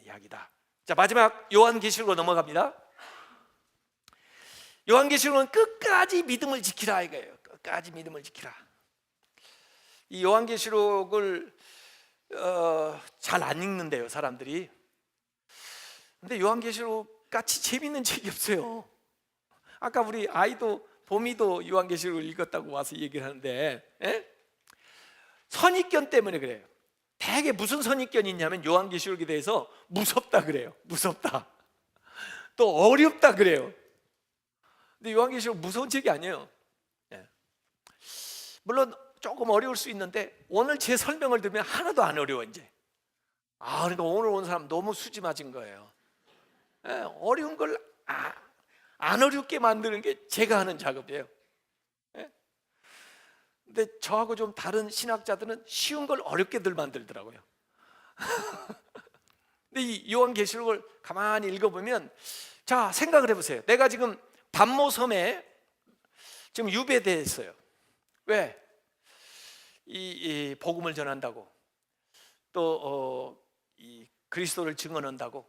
이야기다. 자, 마지막 요한계시록으로 넘어갑니다. 요한계시록은 끝까지 믿음을 지키라 이거예요. 끝까지 믿음을 지키라. 이 요한계시록을 잘 안 읽는데요, 사람들이. 근데 요한계시록 같이 재밌는 책이 없어요. 아까 우리 아이도 봄이도 요한계시록을 읽었다고 와서 얘기를 하는데, 선입견 때문에 그래요. 대개 무슨 선입견이 있냐면 요한계시록에 대해서 무섭다 그래요. 무섭다. 또 어렵다 그래요. 근데 요한계시록 무서운 책이 아니에요. 물론 조금 어려울 수 있는데 오늘 제 설명을 들으면 하나도 안 어려워 이제. 그러니까 오늘 온 사람 너무 수지 맞은 거예요. 어려운 걸 안 어렵게 만드는 게 제가 하는 작업이에요. 근데 저하고 좀 다른 신학자들은 쉬운 걸 어렵게들 만들더라고요. 근데 이 요한계시록을 가만히 읽어보면, 자, 생각을 해보세요. 내가 지금 반모섬에 지금 유배됐어요. 왜? 이 복음을 전한다고, 또 이 그리스도를 증언한다고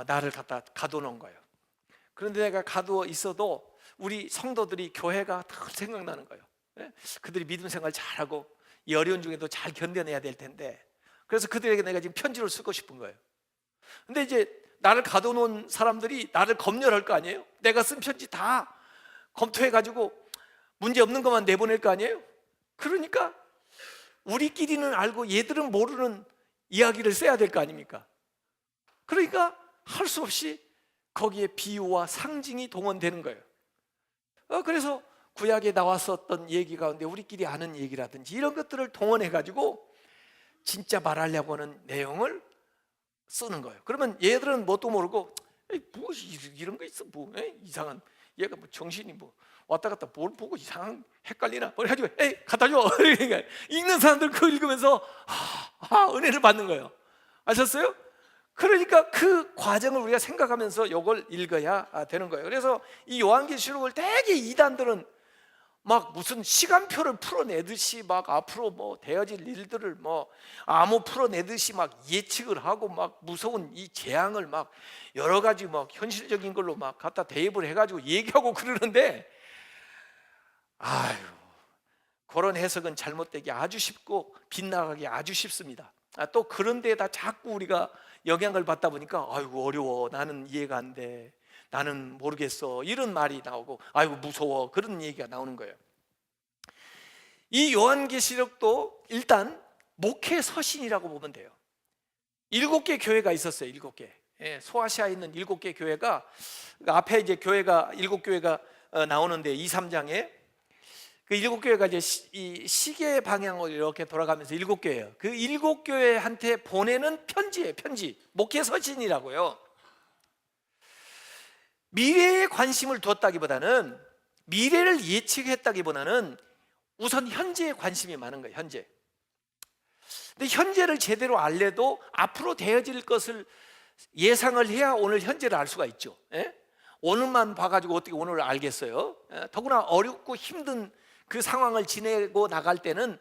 나를 갖다 가둬놓은 거예요. 그런데 내가 가두어 있어도 우리 성도들이, 교회가 다 생각나는 거예요. 그들이 믿음 생활 잘하고 이 어려운 중에도 잘 견뎌내야 될 텐데, 그래서 그들에게 내가 지금 편지를 쓰고 싶은 거예요. 근데 이제 나를 가둬놓은 사람들이 나를 검열할 거 아니에요? 내가 쓴 편지 다 검토해가지고 문제 없는 것만 내보낼 거 아니에요? 그러니까 우리끼리는 알고 얘들은 모르는 이야기를 써야 될 거 아닙니까? 그러니까 할 수 없이 거기에 비유와 상징이 동원되는 거예요. 그래서 구약에 나왔었던 얘기 가운데 우리끼리 아는 얘기라든지 이런 것들을 동원해가지고 진짜 말하려고 하는 내용을 쓰는 거예요. 그러면 얘들은 뭣도 모르고 뭐 이런 거 있어, 뭐 이상한, 얘가 뭐 정신이 뭐 왔다 갔다 뭘 보고 이상한 헷갈리나 그래가지고 갖다 줘. 그러니까 읽는 사람들 그거 읽으면서 은혜를 받는 거예요. 아셨어요? 그러니까 그 과정을 우리가 생각하면서 이걸 읽어야 되는 거예요. 그래서 이 요한계시록을 되게 이단들은 막 무슨 시간표를 풀어내듯이 막 앞으로 뭐 되어질 일들을 뭐 암호 풀어내듯이 막 예측을 하고 막 무서운 이 재앙을 막 여러 가지 막 현실적인 걸로 막 갖다 대입을 해가지고 얘기하고 그러는데, 그런 해석은 잘못되기 아주 쉽고 빗나가기 아주 쉽습니다. 또 그런 데에다 자꾸 우리가 영향을 받다 보니까 아이고 어려워, 나는 이해가 안 돼, 나는 모르겠어, 이런 말이 나오고 아이고 무서워, 그런 얘기가 나오는 거예요. 이 요한계시록도 일단 목회 서신이라고 보면 돼요. 7개 교회가 있었어요. 7개. 소아시아에 있는 7개 교회가, 앞에 이제 교회가 7교회가 나오는데 2, 3장에 그 7교회가 이제 이 시계 방향으로 이렇게 돌아가면서 7교회예요. 그 7교회한테 보내는 편지예요. 편지. 목회 서신이라고요. 미래에 관심을 두었다기보다는, 미래를 예측했다기보다는 우선 현재에 관심이 많은 거예요. 현재. 근데 현재를 제대로 알래도 앞으로 되어질 것을 예상을 해야 오늘 현재를 알 수가 있죠. 오늘만 봐가지고 어떻게 오늘을 알겠어요? 더구나 어렵고 힘든 그 상황을 지내고 나갈 때는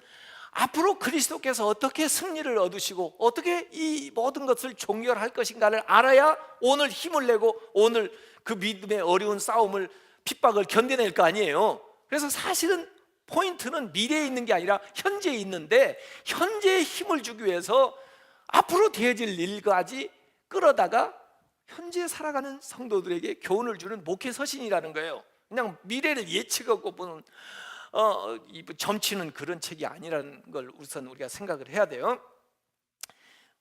앞으로 그리스도께서 어떻게 승리를 얻으시고 어떻게 이 모든 것을 종결할 것인가를 알아야 오늘 힘을 내고 오늘 그 믿음의 어려운 싸움을, 핍박을 견뎌낼 거 아니에요. 그래서 사실은 포인트는 미래에 있는 게 아니라 현재에 있는데, 현재에 힘을 주기 위해서 앞으로 되어질 일까지 끌어다가 현재 살아가는 성도들에게 교훈을 주는 목회 서신이라는 거예요. 그냥 미래를 예측하고 보는 점치는 그런 책이 아니라는 걸 우선 우리가 생각을 해야 돼요.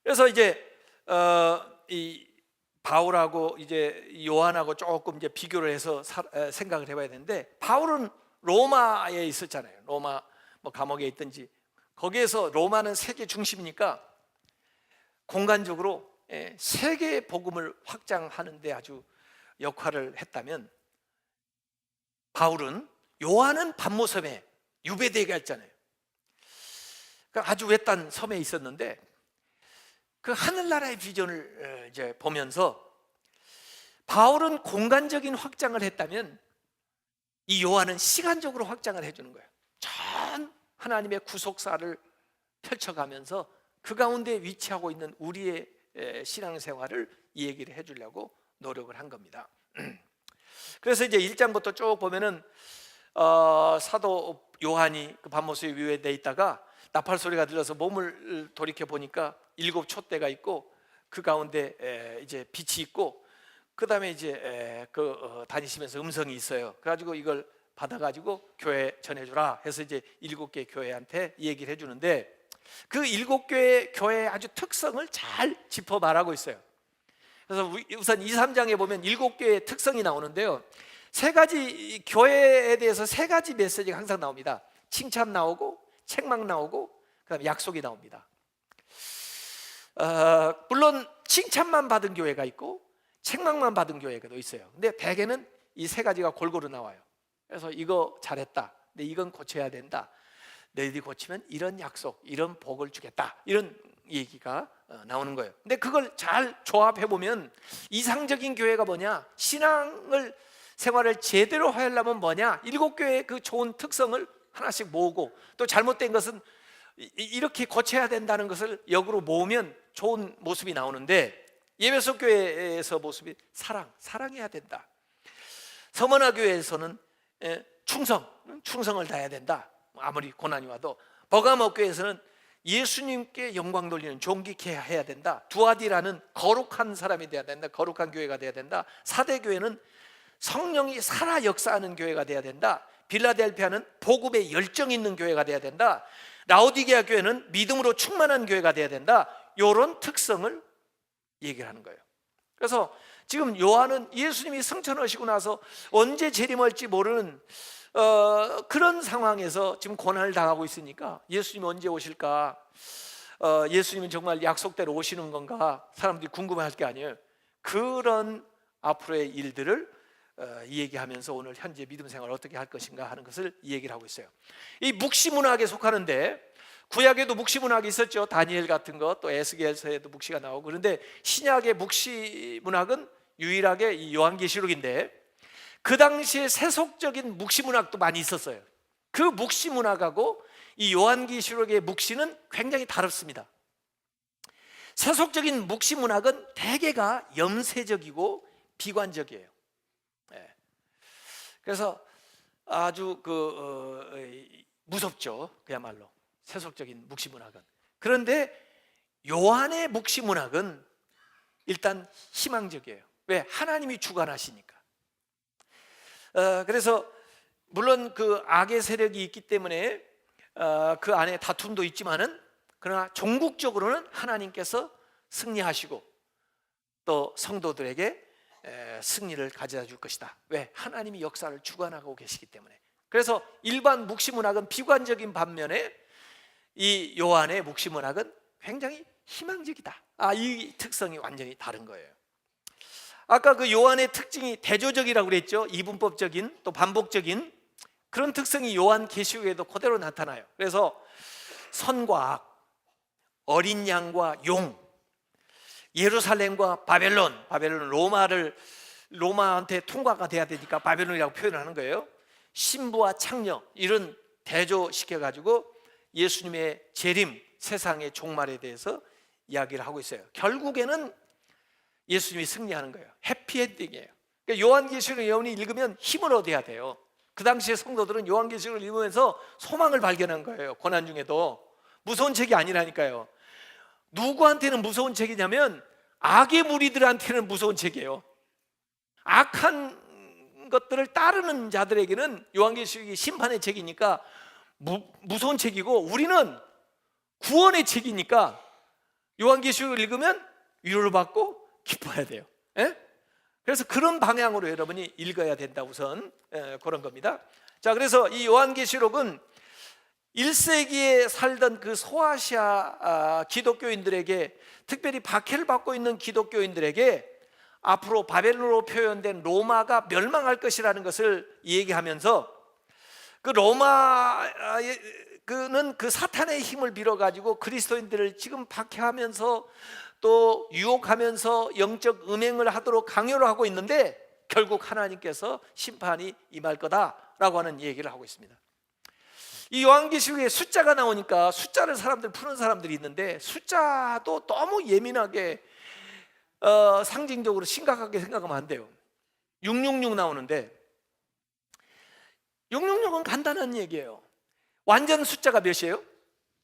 그래서 이제 이 바울하고 이제 요한하고 조금 이제 비교를 해서 생각을 해봐야 되는데, 바울은 로마에 있었잖아요. 로마 뭐 감옥에 있든지, 거기에서 로마는 세계 중심이니까 공간적으로 세계 복음을 확장하는 데 아주 역할을 했다면, 바울은, 요한은 반모섬에 유배되게 했잖아요. 그러니까 아주 외딴 섬에 있었는데 그 하늘나라의 비전을 이제 보면서, 바울은 공간적인 확장을 했다면 이 요한은 시간적으로 확장을 해주는 거예요. 전 하나님의 구속사를 펼쳐가면서 그 가운데 위치하고 있는 우리의 신앙생활을 얘기를 해주려고 노력을 한 겁니다. 그래서 이제 1장부터 쭉 보면은 사도 요한이 그 밤모습에 위배돼 있다가 나팔 소리가 들려서 몸을 돌이켜 보니까 7 촛대가 있고 그 가운데 이제 빛이 있고 그 다음에 이제 다니시면서 음성이 있어요. 그래가지고 이걸 받아가지고 교회 전해주라 해서 이제 7개 교회한테 얘기를 해주는데 그 7개의 교회의 아주 특성을 잘 짚어 말하고 있어요. 그래서 우선 2, 3장에 보면 7개의 특성이 나오는데요. 세 가지 교회에 대해서 3가지 메시지가 항상 나옵니다. 칭찬 나오고 책망 나오고 그다음에 약속이 나옵니다. 물론 칭찬만 받은 교회가 있고 책망만 받은 교회가 있어요. 근데 대개는 이 3가지가 골고루 나와요. 그래서 이거 잘했다, 근데 이건 고쳐야 된다, 너희들이 고치면 이런 약속, 이런 복을 주겠다, 이런 얘기가 나오는 거예요. 근데 그걸 잘 조합해 보면 이상적인 교회가 뭐냐, 신앙을 생활을 제대로 하려면 뭐냐, 7교회의 그 좋은 특성을 하나씩 모으고 또 잘못된 것은 이렇게 고쳐야 된다는 것을 역으로 모으면 좋은 모습이 나오는데, 예배소 교회에서 모습이 사랑해야 된다. 서머나 교회에서는 충성을 다해야 된다, 아무리 고난이 와도. 버가모 교회에서는 예수님께 영광 돌리는 존귀케 해야 된다. 두아디라는 거룩한 사람이 돼야 된다, 거룩한 교회가 돼야 된다. 사대교회는 성령이 살아 역사하는 교회가 돼야 된다. 빌라델피아는 복음에 열정 있는 교회가 돼야 된다. 라오디게아 교회는 믿음으로 충만한 교회가 돼야 된다. 이런 특성을 얘기를 하는 거예요. 그래서 지금 요한은 예수님이 승천하시고 나서 언제 재림할지 모르는 그런 상황에서 지금 고난을 당하고 있으니까 예수님이 언제 오실까, 예수님은 정말 약속대로 오시는 건가, 사람들이 궁금해할 게 아니에요. 그런 앞으로의 일들을 얘기하면서 오늘 현재 믿음 생활을 어떻게 할 것인가 하는 것을 얘기를 하고 있어요. 이 묵시문학에 속하는데, 구약에도 묵시문학이 있었죠. 다니엘 같은 것, 또 에스겔서에도 묵시가 나오고. 그런데 신약의 묵시문학은 유일하게 이 요한계시록인데, 그 당시에 세속적인 묵시문학도 많이 있었어요. 그 묵시문학하고 이 요한계시록의 묵시는 굉장히 다릅니다. 세속적인 묵시문학은 대개가 염세적이고 비관적이에요. 그래서 아주 무섭죠, 그야말로 세속적인 묵시문학은. 그런데 요한의 묵시문학은 일단 희망적이에요. 왜? 하나님이 주관하시니까. 그래서 물론 그 악의 세력이 있기 때문에 그 안에 다툼도 있지만은, 그러나 종국적으로는 하나님께서 승리하시고 또 성도들에게 승리를 가져다 줄 것이다. 왜? 하나님이 역사를 주관하고 계시기 때문에. 그래서 일반 묵시문학은 비관적인 반면에 이 요한의 묵시문학은 굉장히 희망적이다. 이 특성이 완전히 다른 거예요. 아까 그 요한의 특징이 대조적이라고 그랬죠. 이분법적인 또 반복적인 그런 특성이 요한 계시록에도 그대로 나타나요. 그래서 선과 악, 어린 양과 용, 예루살렘과 바벨론, 로마한테 통과가 돼야 되니까 바벨론이라고 표현을 하는 거예요. 신부와 창녀, 이런 대조시켜가지고 예수님의 재림, 세상의 종말에 대해서 이야기를 하고 있어요. 결국에는 예수님이 승리하는 거예요. 해피엔딩이에요. 그러니까 요한계시록을 여러분이 읽으면 힘을 얻어야 돼요. 그 당시에 성도들은 요한계시록을 읽으면서 소망을 발견한 거예요. 고난 중에도. 무서운 책이 아니라니까요. 누구한테는 무서운 책이냐면 악의 무리들한테는 무서운 책이에요. 악한 것들을 따르는 자들에게는 요한계시록이 심판의 책이니까 무서운 책이고, 우리는 구원의 책이니까 요한계시록을 읽으면 위로를 받고 기뻐해야 돼요. 그래서 그런 방향으로 여러분이 읽어야 된다, 우선 그런 겁니다. 자, 그래서 이 요한계시록은 1세기에 살던 그 소아시아 기독교인들에게, 특별히 박해를 받고 있는 기독교인들에게 앞으로 바벨론으로 표현된 로마가 멸망할 것이라는 것을 얘기하면서, 그 로마는 그 사탄의 힘을 빌어가지고 그리스도인들을 지금 박해하면서 또 유혹하면서 영적 음행을 하도록 강요를 하고 있는데, 결국 하나님께서 심판이 임할 거다라고 하는 얘기를 하고 있습니다. 이 요한계시록에 숫자가 나오니까 숫자를 푸는 사람들이 있는데, 숫자도 너무 예민하게 상징적으로 심각하게 생각하면 안 돼요. 666 나오는데 666은 간단한 얘기예요. 완전 숫자가 몇이에요?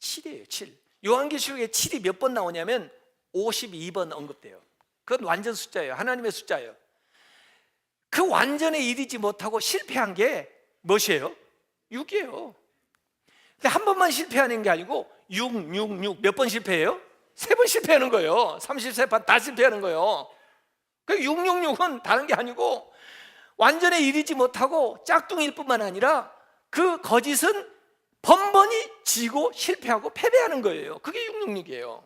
7이에요. 7. 요한계시록에 7이 몇 번 나오냐면 52번 언급돼요. 그건 완전 숫자예요. 하나님의 숫자예요. 그 완전에 이르지 못하고 실패한 게 무엇이에요? 6이에요. 근데 한 번만 실패하는 게 아니고 6, 6, 6 몇 번 실패해요? 3번 실패하는 거예요. 33번 다 실패하는 거예요. 그 666은 다른 게 아니고 완전에 이르지 못하고 짝퉁일 뿐만 아니라 그 거짓은 번번이 지고 실패하고 패배하는 거예요. 그게 666이에요.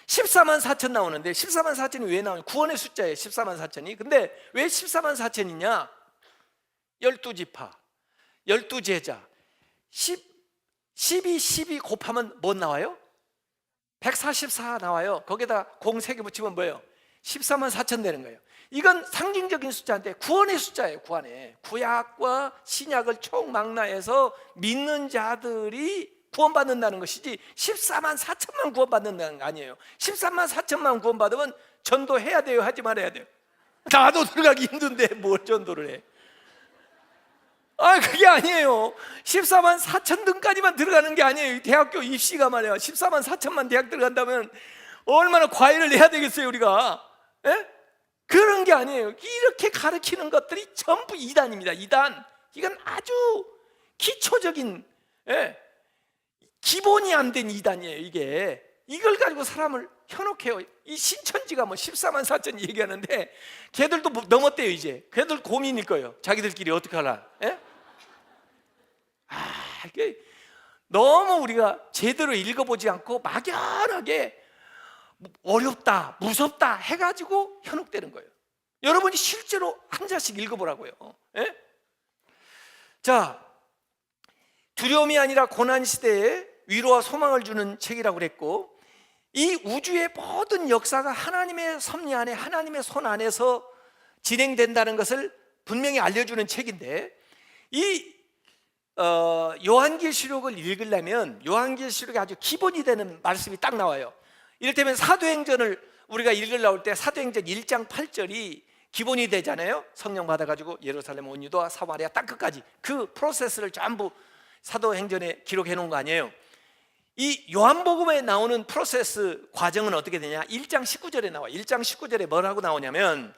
14만 4천 나오는데 14만 4천이 왜 나오냐? 구원의 숫자예요. 14만 4천이. 근데 왜 14만 4천이냐? 12지파, 12제자 12 곱하면 뭐 나와요? 144 나와요. 거기다 03개 붙이면 뭐예요? 14만 4천 되는 거예요. 이건 상징적인 숫자인데 구원의 숫자예요. 구약과 신약을 총망라해서 믿는 자들이 구원받는다는 것이지 14만 4천만 구원받는다는 거 아니에요. 14만 4천만 구원받으면 전도해야 돼요? 하지 말아야 돼요? 나도 들어가기 힘든데 뭘 전도를 해? 그게 아니에요. 14만 4천 등까지만 들어가는 게 아니에요. 대학교 입시가 말이야. 14만 4천만 대학 들어간다면 얼마나 과외를 해야 되겠어요, 우리가? 에? 그런 게 아니에요. 이렇게 가르치는 것들이 전부 이단입니다. 이단. 이건 아주 기초적인, 기본이 안 된 이단이에요. 이걸 가지고 사람을 현혹해요. 이 신천지가 뭐 14만 4천 얘기하는데 걔들도 넘었대요. 이제 걔들 고민일 거예요. 자기들끼리 어떻게 하나. 이게 너무 우리가 제대로 읽어보지 않고 막연하게 어렵다, 무섭다 해가지고 현혹되는 거예요. 여러분이 실제로 한 자씩 읽어보라고요. 자, 두려움이 아니라 고난 시대에 위로와 소망을 주는 책이라고 그랬고, 이 우주의 모든 역사가 하나님의 섭리 안에, 하나님의 손 안에서 진행된다는 것을 분명히 알려주는 책인데, 이 요한계시록을 읽으려면 요한계시록에 아주 기본이 되는 말씀이 딱 나와요. 이를테면 사도행전을 우리가 읽으려고 때 사도행전 1장 8절이 기본이 되잖아요. 성령 받아가지고 예루살렘 온 유다 사마리아 땅 끝까지 그 프로세스를 전부 사도행전에 기록해 놓은 거 아니에요. 이 요한복음에 나오는 프로세스 과정은 어떻게 되냐? 1장 19절에 나와. 1장 19절에 뭐라고 나오냐면,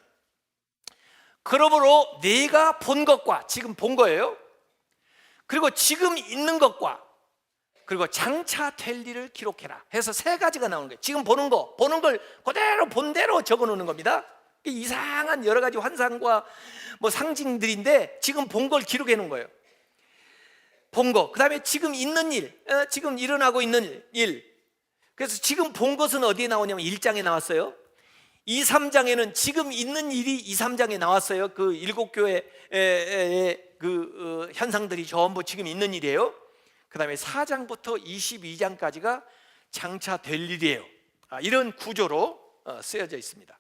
그러므로 내가 본 것과 지금 본 거예요. 그리고 지금 있는 것과 그리고 장차 될 일을 기록해라 해서 세 가지가 나오는 거예요. 지금 보는 걸 그대로 본 대로 적어 놓는 겁니다. 이상한 여러 가지 환상과 뭐 상징들인데 지금 본 걸 기록해 놓은 거예요. 본 거, 그 다음에 지금 있는 일, 지금 일어나고 있는 일. 그래서 지금 본 것은 어디에 나오냐면 1장에 나왔어요. 2, 3장에는 지금 있는 일이 2, 3장에 나왔어요. 그 7교회의 현상들이 전부 지금 있는 일이에요. 그 다음에 4장부터 22장까지가 장차 될 일이에요. 이런 구조로 쓰여져 있습니다.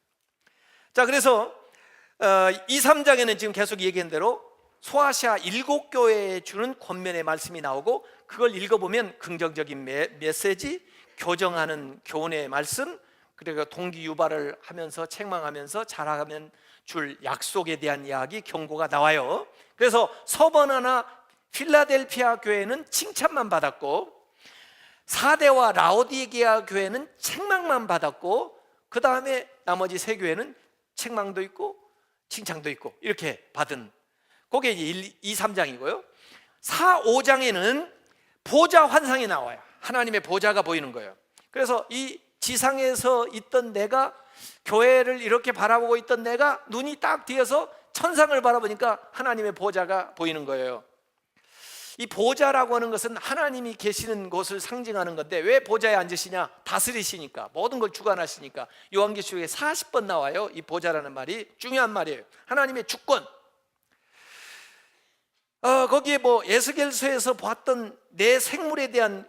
자, 그래서 2, 3장에는 지금 계속 얘기한 대로 소아시아 7교회에 주는 권면의 말씀이 나오고, 그걸 읽어보면 긍정적인 메시지, 교정하는 교훈의 말씀, 그리고 동기 유발을 하면서 책망하면서 자라가면 줄 약속에 대한 이야기, 경고가 나와요. 그래서 서번화나 필라델피아 교회는 칭찬만 받았고, 사대와 라오디게아 교회는 책망만 받았고, 그 다음에 나머지 세 교회는 책망도 있고 칭찬도 있고 이렇게 받은, 그게 이제 1, 2, 3장이고요 4, 5장에는 보좌 환상이 나와요. 하나님의 보좌가 보이는 거예요. 그래서 이 지상에서 있던 내가, 교회를 이렇게 바라보고 있던 내가 눈이 딱 뒤에서 천상을 바라보니까 하나님의 보좌가 보이는 거예요. 이 보좌라고 하는 것은 하나님이 계시는 곳을 상징하는 건데, 왜 보좌에 앉으시냐? 다스리시니까, 모든 걸 주관하시니까. 요한계시록에 40번 나와요. 이 보좌라는 말이 중요한 말이에요. 하나님의 주권. 거기에 뭐 에스겔서에서 봤던 내 생물에 대한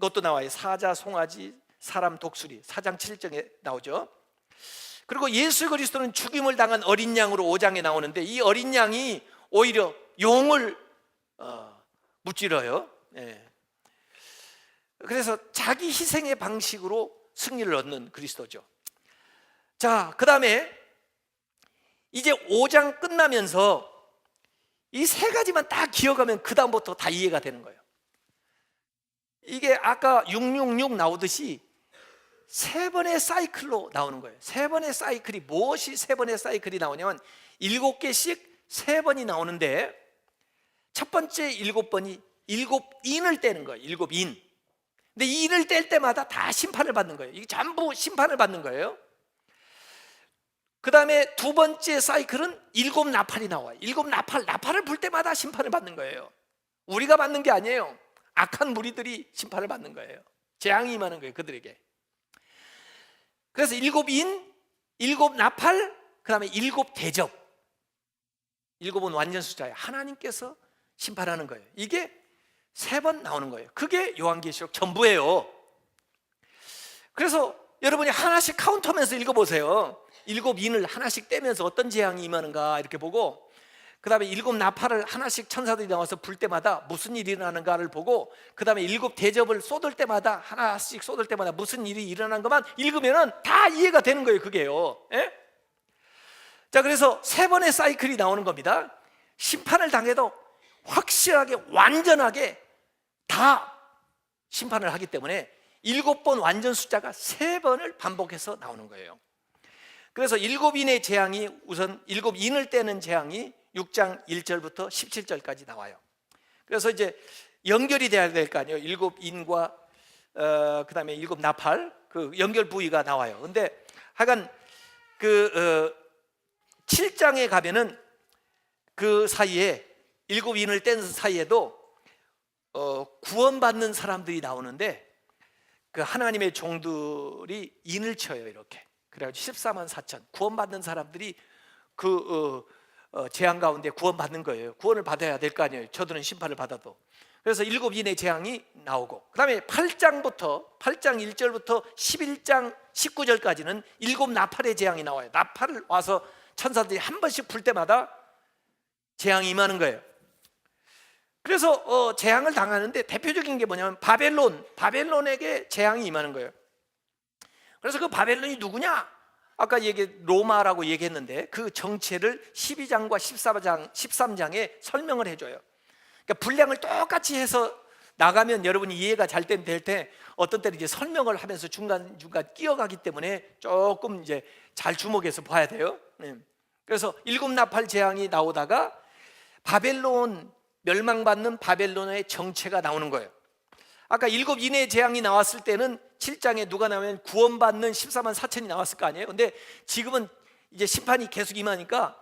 것도 나와요. 사자, 송아지, 사람, 독수리. 4장 7절에 나오죠. 그리고 예수 그리스도는 죽임을 당한 어린 양으로 5장에 나오는데, 이 어린 양이 오히려 용을 무찌러요. 그래서 자기 희생의 방식으로 승리를 얻는 그리스도죠. 자, 그 다음에 이제 5장 끝나면서 이 세 가지만 딱 기억하면 그 다음부터 다 이해가 되는 거예요. 이게 아까 666 나오듯이 세 번의 사이클로 나오는 거예요. 세 번의 사이클이, 무엇이 세 번의 사이클이 나오냐면 7개씩 세 번이 나오는데, 첫 번째 7번이 7인을 떼는 거예요. 7인. 근데 이 인을 뗄 때마다 다 심판을 받는 거예요. 이게 전부 심판을 받는 거예요. 그 다음에 두 번째 사이클은 7나팔이 나와요. 7나팔을 불 때마다 심판을 받는 거예요. 우리가 받는 게 아니에요. 악한 무리들이 심판을 받는 거예요. 재앙이 임하는 거예요, 그들에게. 그래서 7인, 7나팔, 그 다음에 7대접. 7은 완전 숫자예요. 하나님께서 심판하는 거예요. 이게 세 번 나오는 거예요. 그게 요한계시록 전부예요. 그래서 여러분이 하나씩 카운트하면서 읽어보세요. 7인을 하나씩 떼면서 어떤 재앙이 임하는가 이렇게 보고, 그 다음에 7나팔을 하나씩 천사들이 나와서 불 때마다 무슨 일이 일어나는가를 보고, 그 다음에 7대접을 쏟을 때마다, 하나씩 쏟을 때마다 무슨 일이 일어나는 것만 읽으면 다 이해가 되는 거예요, 그게요. 예? 자, 그래서 세 번의 사이클이 나오는 겁니다. 심판을 당해도 확실하게, 완전하게 다 심판을 하기 때문에 7번 완전 숫자가 3번을 반복해서 나오는 거예요. 그래서 7인의 재앙이, 우선 7인을 떼는 재앙이 6장 1절부터 17절까지 나와요. 그래서 이제 연결이 돼야 될 거 아니에요. 7인과 그 다음에 7나팔, 그 연결 부위가 나와요. 근데 하여간 그 7장에 가면은 그 사이에 7인을 뗀 사이에도 구원받는 사람들이 나오는데, 그 하나님의 종들이 인을 쳐요, 이렇게. 그래가지고 14만 4천 구원받는 사람들이 그 재앙 가운데 구원받는 거예요. 구원을 받아야 될 거 아니에요, 저들은 심판을 받아도. 그래서 7인의 재앙이 나오고, 그 다음에 8장 1절부터 11장 19절까지는 7나팔의 재앙이 나와요. 나팔을 와서 천사들이 한 번씩 불 때마다 재앙이 임하는 거예요. 그래서 재앙을 당하는데 대표적인 게 뭐냐면 바벨론에게 재앙이 임하는 거예요. 그래서 그 바벨론이 누구냐? 아까 로마라고 얘기했는데 그 정체를 12장과 13장에 설명을 해줘요. 그러니까 분량을 똑같이 해서 나가면 여러분이 이해가 잘 될 때, 어떤 때는 이제 설명을 하면서 중간중간 끼어가기 때문에 조금 이제 잘 주목해서 봐야 돼요. 그래서 7나팔 재앙이 나오다가 바벨론, 멸망받는 바벨론의 정체가 나오는 거예요. 아까 7인의 재앙이 나왔을 때는 7장에 누가 나오면 구원받는 14만 4천이 나왔을 거 아니에요. 근데 지금은 이제 심판이 계속 임하니까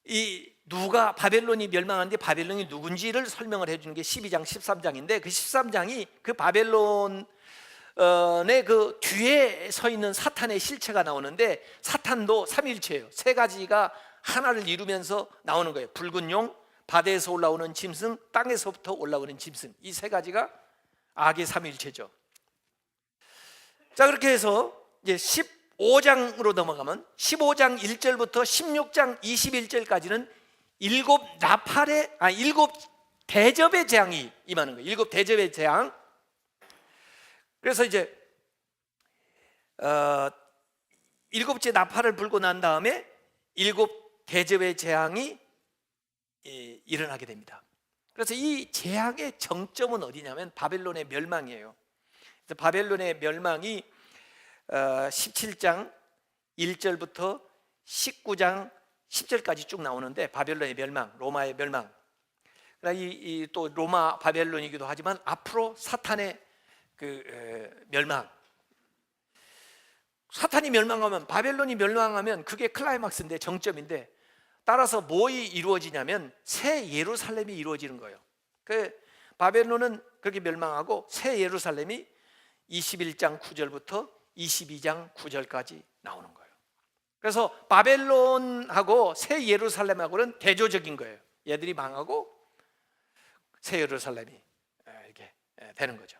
이 누가 바벨론이 멸망하는데 바벨론이 누군지를 설명을 해주는 게 12장 13장인데, 그 13장이 그 바벨론의 그 뒤에 서 있는 사탄의 실체가 나오는데, 사탄도 삼일체예요. 세 가지가 하나를 이루면서 나오는 거예요. 붉은 용, 바다에서 올라오는 짐승, 땅에서부터 올라오는 짐승, 이 세 가지가 악의 삼일체죠. 자, 그렇게 해서 이제 15장으로 넘어가면 15장 1절부터 16장 21절까지는 7대접의 재앙이 임하는 거예요. 7대접의 재앙. 그래서 이제 7째 나팔을 불고 난 다음에 7대접의 재앙이 일어나게 됩니다. 그래서 이 재앙의 정점은 어디냐면 바벨론의 멸망이에요. 그래서 바벨론의 멸망이 17장 1절부터 19장 10절까지 쭉 나오는데, 바벨론의 멸망, 로마의 멸망. 또 로마 바벨론이기도 하지만 앞으로 사탄의 그 멸망. 사탄이 멸망하면, 바벨론이 멸망하면 그게 클라이막스인데, 정점인데, 따라서 뭐 이루어지냐면 새 예루살렘이 이루어지는 거예요. 그 바벨론은 그렇게 멸망하고 새 예루살렘이 21장 9절부터 22장 9절까지 나오는 거예요. 그래서 바벨론하고 새 예루살렘하고는 대조적인 거예요. 얘들이 망하고 새 예루살렘이 이렇게 되는 거죠.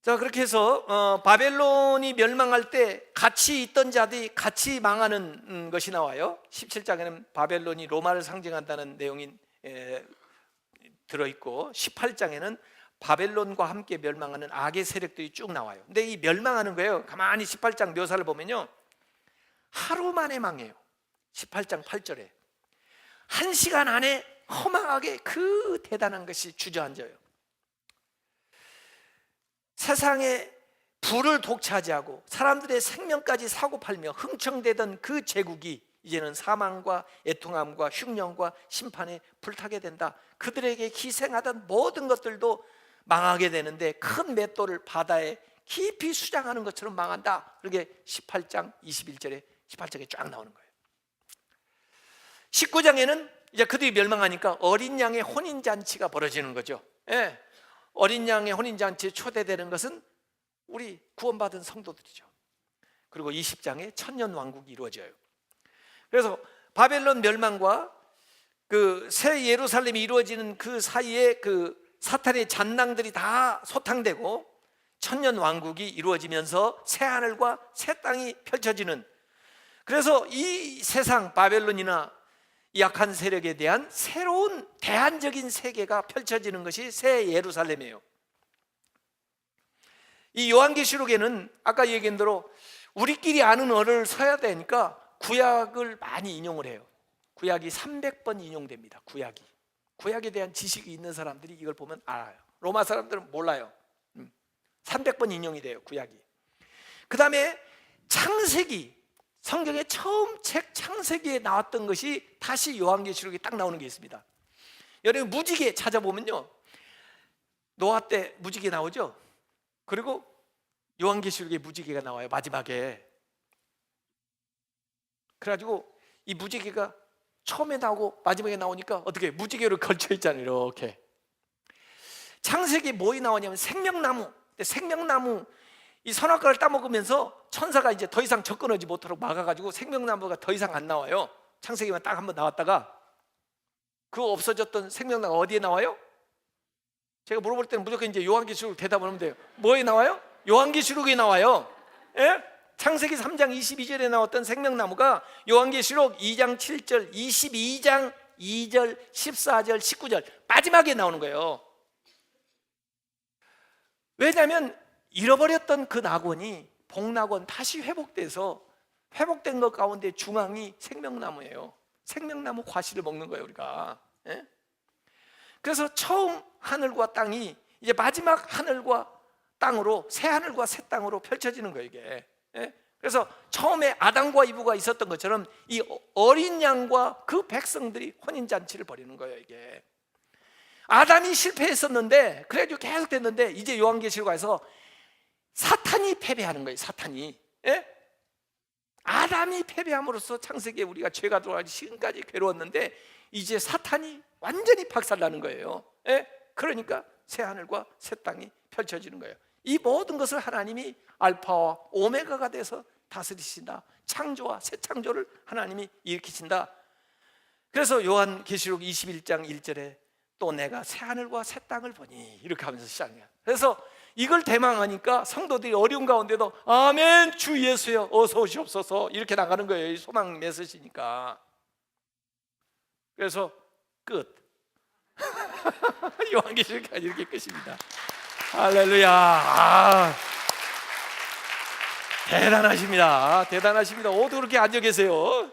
자, 그렇게 해서 바벨론이 멸망할 때 같이 있던 자들이 같이 망하는 것이 나와요. 17장에는 바벨론이 로마를 상징한다는 내용이 들어있고, 18장에는 바벨론과 함께 멸망하는 악의 세력들이 쭉 나와요. 근데 이 멸망하는 거예요. 가만히 18장 묘사를 보면요, 하루 만에 망해요. 18장 8절에 1시간 안에 허망하게 그 대단한 것이 주저앉아요. 세상에 불을 독차지하고 사람들의 생명까지 사고팔며 흥청대던 그 제국이 이제는 사망과 애통함과 흉년과 심판에 불타게 된다. 그들에게 희생하던 모든 것들도 망하게 되는데 큰 맷돌을 바다에 깊이 수장하는 것처럼 망한다. 그게 18장 21절에 18장에 쫙 나오는 거예요. 19장에는 이제 그들이 멸망하니까 어린 양의 혼인잔치가 벌어지는 거죠. 예. 어린 양의 혼인잔치에 초대되는 것은 우리 구원받은 성도들이죠. 그리고 20장에 천년왕국이 이루어져요. 그래서 바벨론 멸망과 그 새 예루살렘이 이루어지는 그 사이에 그 사탄의 잔낭들이 다 소탕되고 천년왕국이 이루어지면서 새 하늘과 새 땅이 펼쳐지는, 그래서 이 세상 바벨론이나 약한 세력에 대한 새로운 대안적인 세계가 펼쳐지는 것이 새 예루살렘이에요. 이 요한계시록에는 아까 얘기한 대로 우리끼리 아는 언어를 써야 되니까 구약을 많이 인용을 해요. 구약이 300번 인용됩니다. 구약에 대한 지식이 있는 사람들이 이걸 보면 알아요. 로마 사람들은 몰라요. 300번 인용이 돼요, 구약이. 그 다음에 창세기, 성경의 처음 책 창세기에 나왔던 것이 다시 요한계시록에 딱 나오는 게 있습니다. 여러분 무지개 찾아보면요, 노아 때 무지개 나오죠. 그리고 요한계시록에 무지개가 나와요, 마지막에. 그래가지고 이 무지개가 처음에 나오고 마지막에 나오니까 어떻게 무지개로 걸쳐 있잖아요, 이렇게. 창세기에 뭐이 나오냐면 생명나무. 생명나무 이 선악과를 따먹으면서 천사가 이제 더 이상 접근하지 못하도록 막아가지고 생명나무가 더 이상 안 나와요. 창세기만 딱 한번 나왔다가 그 없어졌던 생명나무가 어디에 나와요? 제가 물어볼 때는 무조건 이제 요한계시록 대답을 하면 돼요. 뭐에 나와요? 요한계시록에 나와요. 예? 창세기 3장 22절에 나왔던 생명나무가 요한계시록 2장 7절, 22장 2절, 14절, 19절 마지막에 나오는 거예요. 왜냐하면 잃어버렸던 그 낙원이 복낙원 다시 회복돼서 회복된 것 가운데 중앙이 생명나무예요. 생명나무 과실을 먹는 거예요, 우리가. 예? 그래서 처음 하늘과 땅이 이제 마지막 하늘과 땅으로, 새 하늘과 새 땅으로 펼쳐지는 거예요, 이게. 예? 그래서 처음에 아담과 이브가 있었던 것처럼 이 어린 양과 그 백성들이 혼인잔치를 벌이는 거예요, 이게. 아담이 실패했었는데 그래가지고 계속 됐는데 이제 요한계시록에서 사탄이 패배하는 거예요, 사탄이. 예? 아담이 패배함으로써 창세기에 우리가 죄가 들어가기 지금까지 괴로웠는데 이제 사탄이 완전히 박살나는 거예요. 예? 그러니까 새 하늘과 새 땅이 펼쳐지는 거예요. 이 모든 것을 하나님이 알파와 오메가가 돼서 다스리신다. 창조와 새 창조를 하나님이 일으키신다. 그래서 요한계시록 21장 1절에 또 내가 새 하늘과 새 땅을 보니 이렇게 하면서 시작해요. 그래서 이걸 대망하니까 성도들이 어려운 가운데도 아멘 주 예수여 어서 오시옵소서 이렇게 나가는 거예요. 소망 메시지니까. 그래서 끝. 요한계시록까지 이렇게 끝입니다. 할렐루야. 대단하십니다. 대단하십니다. 어떻게 그렇게 앉아 계세요?